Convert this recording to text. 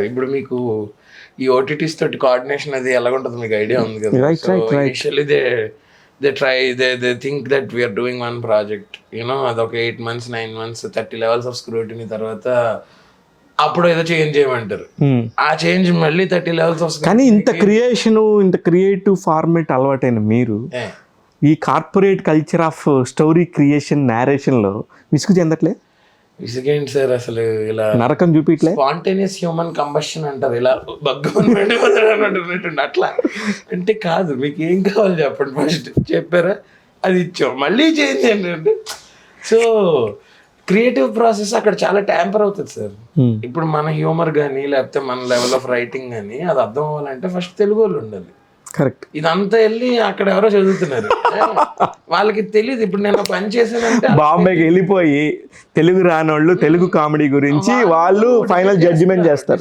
ఇప్పుడు మీకు ఈ ఓటీటీస్ తోటి కోఆర్డినేషన్ అది ఎలా ఉంటుంది మీకు ఐడియా ఉంది కదా. So initially they think that we are doing one project, you know అదొక 8 months 9 months 30 levels of scrutiny తర్వాత అప్పుడు ఏదో చేంజ్ చేయమంటారు. ఆ చేంజ్ మళ్ళీ 30 levels ఆఫ్. కానీ ఇంత క్రియేటివ్ ఫార్మేట్ అలవాటైన మీరు ఈ corporate culture of story creation నేరేషన్లో విసుగు చెందట్లే? విసిగేంటి సార్ అసలు, ఇలా నరకం చూపిట్లే? స్పాంటేనియస్ హ్యూమన్ కంబషన్ అంటారు, ఇలా బగ్గుండి అట్లా అంటే కాదు. మీకు ఏం కావాలి చెప్పండి, ఫస్ట్ చెప్పారా అది ఇచ్చాం, మళ్ళీ చేంజ్ ఏంటంటే. సో క్రియేటివ్ ప్రాసెస్ అక్కడ చాలా ట్యాంపర్ అవుతుంది సార్. ఇప్పుడు మన హ్యూమర్ కానీ లేకపోతే మన లెవెల్ ఆఫ్ రైటింగ్ కానీ అది అర్థం అవ్వాలంటే ఫస్ట్ తెలుగు వాళ్ళు ఉండాలి. కరెక్ట్. ఇదంతా వెళ్ళి అక్కడ ఎవరో చదువుతున్నారు, వాళ్ళకి తెలియదు. ఇప్పుడు నేను పని చేశానంటే బాంబేకి వెళ్ళిపోయి తెలుగు రానోళ్ళు తెలుగు కామెడీ గురించి వాళ్ళు ఫైనల్ జడ్జిమెంట్ చేస్తారు.